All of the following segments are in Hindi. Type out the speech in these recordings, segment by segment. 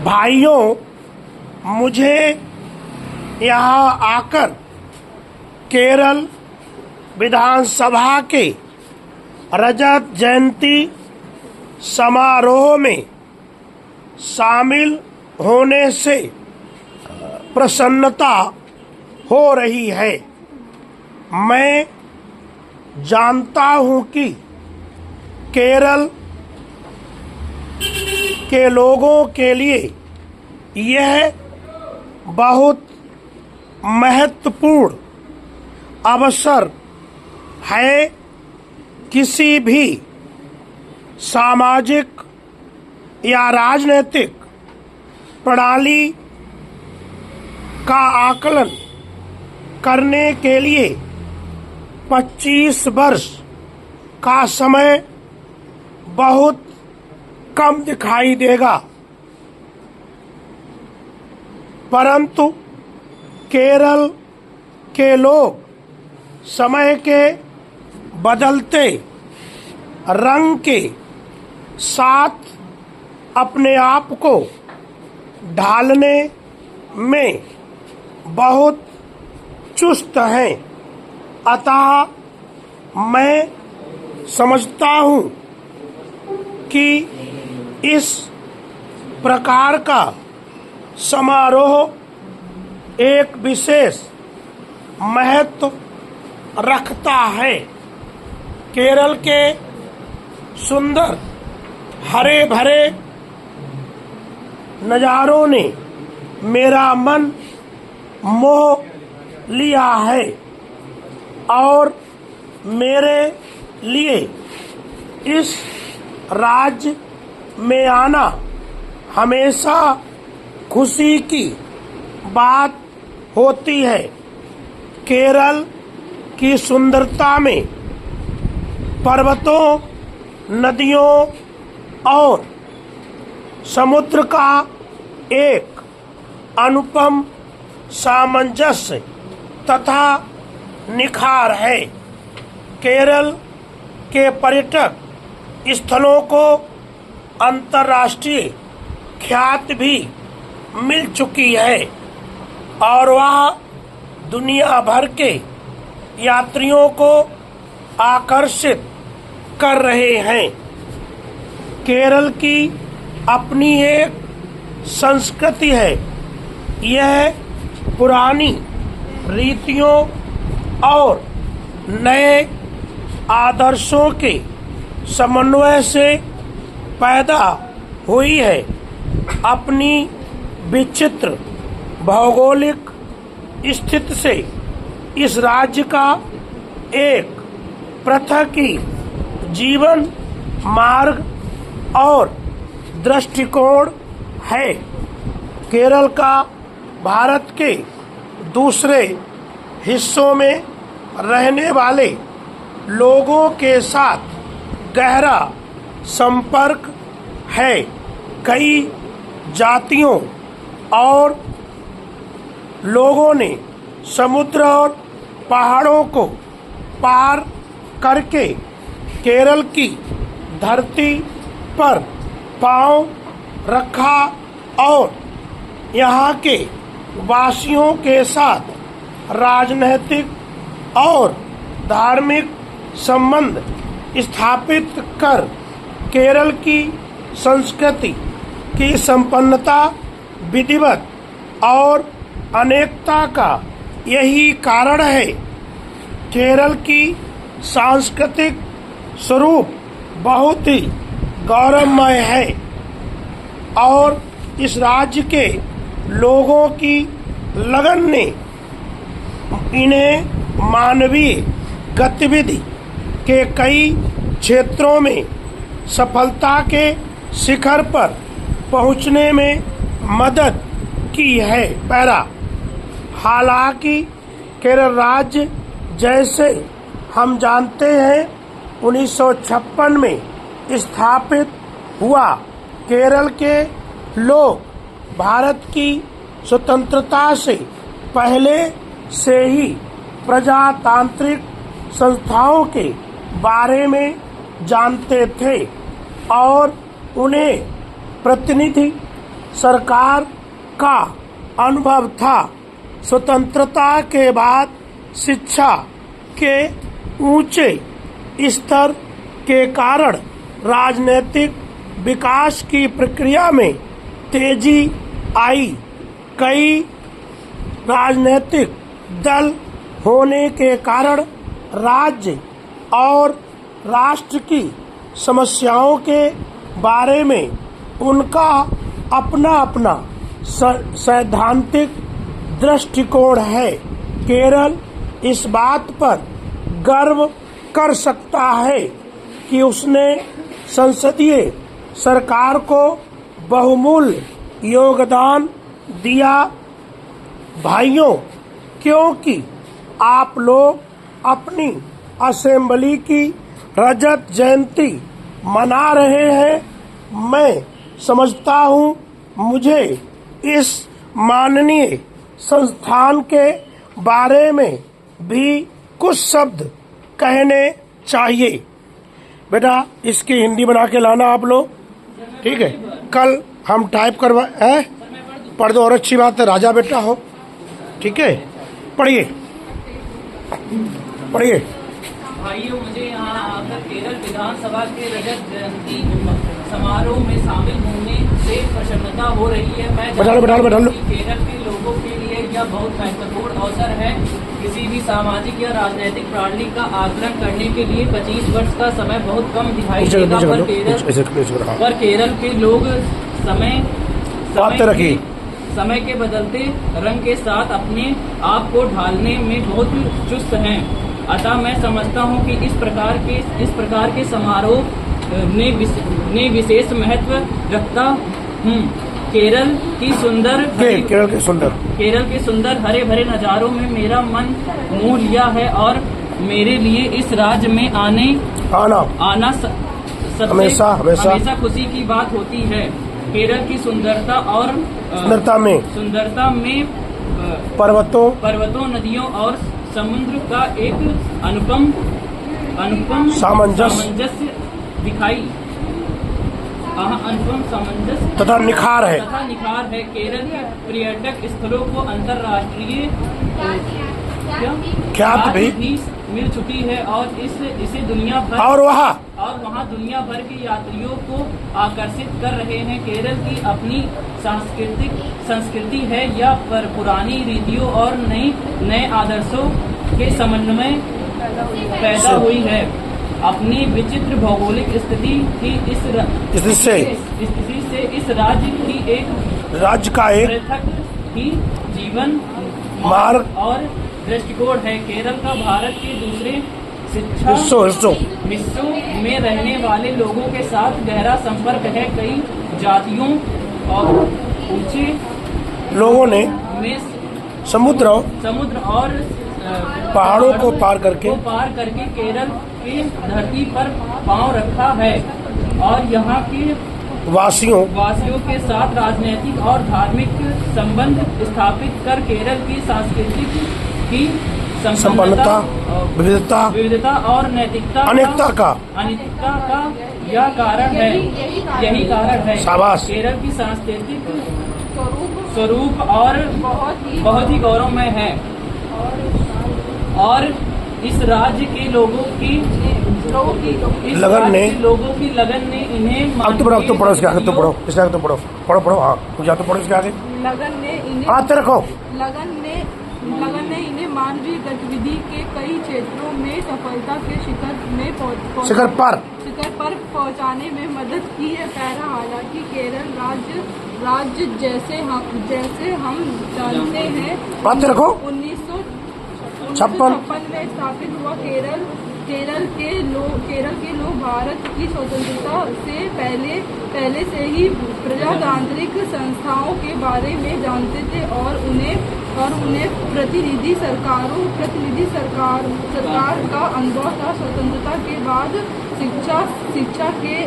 भाइयों, मुझे यहाँ आकर केरल विधानसभा के रजत जयंती समारोह में शामिल होने से प्रसन्नता हो रही है। मैं जानता हूँ कि केरल के लोगों के लिए यह बहुत महत्वपूर्ण अवसर है। किसी भी सामाजिक या राजनीतिक प्रणाली का आकलन करने के लिए 25 वर्ष का समय बहुत कम दिखाई देगा, परंतु केरल के लोग समय के बदलते रंग के साथ अपने आप को ढालने में बहुत चुस्त हैं। अतः मैं समझता हूँ कि इस प्रकार का समारोह एक विशेष महत्व रखता है। केरल के सुंदर हरे भरे नज़ारों ने मेरा मन मोह लिया है और मेरे लिए इस राज्य में आना हमेशा खुशी की बात होती है। केरल की सुंदरता में पर्वतों, नदियों और समुद्र का एक अनुपम सामंजस्य तथा निखार है। केरल के पर्यटक स्थलों को अंतर्राष्ट्रीय ख्याति भी मिल चुकी है और वह दुनिया भर के यात्रियों को आकर्षित कर रहे हैं। केरल की अपनी एक संस्कृति है। यह पुरानी रीतियों और नए आदर्शों के समन्वय से पैदा हुई है। अपनी विचित्र भौगोलिक स्थिति से इस राज्य का एक पृथक ही जीवन मार्ग और दृष्टिकोण है। केरल का भारत के दूसरे हिस्सों में रहने वाले लोगों के साथ गहरा संपर्क है। कई जातियों और लोगों ने समुद्र और पहाड़ों को पार करके केरल की धरती पर पांव रखा और यहाँ के वासियों के साथ राजनीतिक और धार्मिक संबंध स्थापित कर केरल की संस्कृति की संपन्नता, विधिवत और अनेकता का यही कारण है। केरल की सांस्कृतिक स्वरूप बहुत ही गौरवमय है और इस राज्य के लोगों की लगन ने इन्हें मानवीय गतिविधि के कई क्षेत्रों में सफलता के शिखर पर पहुंचने में मदद की है। हालांकि केरल राज्य, जैसे हम जानते हैं, 1956 में स्थापित हुआ। केरल के लोग भारत की स्वतंत्रता से पहले से ही प्रजातांत्रिक संस्थाओं के बारे में जानते थे और उन्हें प्रतिनिधि सरकार का अनुभव था। स्वतंत्रता के बाद शिक्षा के ऊंचे स्तर के कारण राजनीतिक विकास की प्रक्रिया में तेजी आई। कई राजनीतिक दल होने के कारण राज्य और राष्ट्र की समस्याओं के बारे में उनका अपना अपना सैद्धांतिक दृष्टिकोण है। केरल इस बात पर गर्व कर सकता है कि उसने संसदीय सरकार को बहुमूल्य योगदान दिया। भाइयों, क्योंकि आप लोग अपनी असेंबली की रजत जयंती मना रहे हैं, मैं समझता हूँ मुझे इस माननीय संस्थान के बारे में भी कुछ शब्द कहने चाहिए। बेटा, इसकी हिंदी बना के लाना आप लोग, ठीक है? कल हम टाइप करवा पढ़ दो, और अच्छी बात है, राजा बेटा हो, ठीक है? पढ़िए पढ़िए। भाइयों, मुझे यहाँ आकर केरल विधानसभा के रजत जयंती समारोह में शामिल होने से प्रसन्नता हो रही है। मैं बैठा लो। केरल के लोगों के लिए यह बहुत महत्वपूर्ण अवसर है। किसी भी सामाजिक या राजनीतिक प्रणाली का आकलन करने के लिए 25 वर्ष का समय बहुत कम दिखाई देगा, पर केरल के लोग समय के बदलते रंग के साथ अपने आप को ढालने में बहुत चुस्त हैं। अतः मैं समझता हूं कि इस प्रकार के समारोह ने विशेष महत्व रखता हूं। केरल के सुंदर हरे भरे नज़ारों में मेरा मन मोह लिया है, और मेरे लिए इस राज्य में आना हमेशा खुशी की बात होती है। केरल की सुंदरता में पर्वतों, नदियों और समुद्र का एक अनुपम सामंजस्य दिखाई तथा निखार है। केरल के पर्यटक स्थलों को अंतर्राष्ट्रीय ख्यात भी मिल चुकी है, और इसे दुनिया भर वहाँ दुनिया भर के यात्रियों को आकर्षित कर रहे हैं। केरल की अपनी संस्कृति है, या पर पुरानी रीतियों और नए आदर्शों के समन्वय पैदा हुई है। अपनी विचित्र भौगोलिक स्थिति की स्थिति से इस राज्य का एक पृथक ही जीवन मार्ग और दृष्टिकोण है। केरल का भारत के दूसरे हिस्सों में रहने वाले लोगों के साथ गहरा संपर्क है। कई जातियों और ऊंचे लोगों ने समुद्र और पहाड़ों को पार करके केरल की धरती पर पांव रखा है, और यहाँ के वासियों के साथ राजनीतिक और धार्मिक संबंध स्थापित कर केरल की सांस्कृतिक की संपन्नता, विविधता और अनेकता का यह कारण है। यही कारण है। शाबाश। केरल की सांस्कृतिक स्वरूप और बहुत ही गौरवमय है, और इस राज्य के लोगों की लगन ने इन्हें अब तो पढ़ो इसके आगे, पढ़ो हाँ, तो पढ़ो इसके आगे। लगन ने इन्हें हाथ रखो। लगन ने इन्हें मानवीय गतिविधि के कई क्षेत्रों में सफलता के शिखर पर पहुंचाने में मदद की है। हालांकि केरल राज्य जैसे हम जानते हैं, बात रखो, 1956 में स्थापित हुआ। केरल के लोग भारत की स्वतंत्रता से पहले से ही प्रजातांत्रिक संस्थाओं के बारे में जानते थे, और उन्हें प्रतिनिधि सरकार का अनुभव था। स्वतंत्रता के बाद शिक्षा के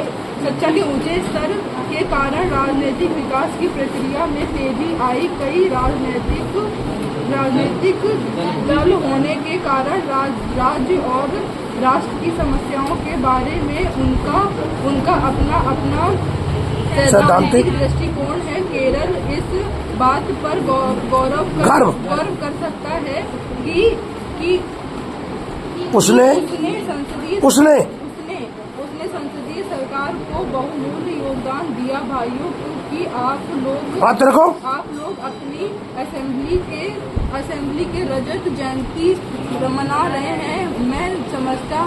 ऊंचे स्तर के कारण राजनीतिक विकास की प्रक्रिया में तेजी आई। कई राजनीतिक दल होने के कारण राज्य और राष्ट्र की समस्याओं के बारे में उनका अपना सैद्धांतिक दृष्टिकोण है। केरल इस बात पर गर्व कर सकता है कि उसने संसदीय सरकार को बहुमूल्य योगदान दिया। भाइयों, क्योंकि आप लोग अपनी असेंबली के रजत जयंती मना रहे हैं। मैं समझता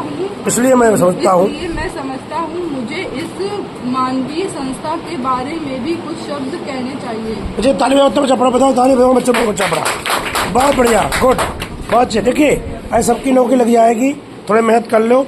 हूँ मुझे इस मानवीय संस्था के बारे में भी कुछ शब्द कहने चाहिए। मुझे तालिबान बच्चा पढ़ा बताओ, तालिबान बच्चों को बच्चा पढ़ा। बहुत बढ़िया, गुड, बहुत अच्छे। देखिए ऐसे सबकी नौकरी लग जाएगी, थोड़े मेहनत कर लो।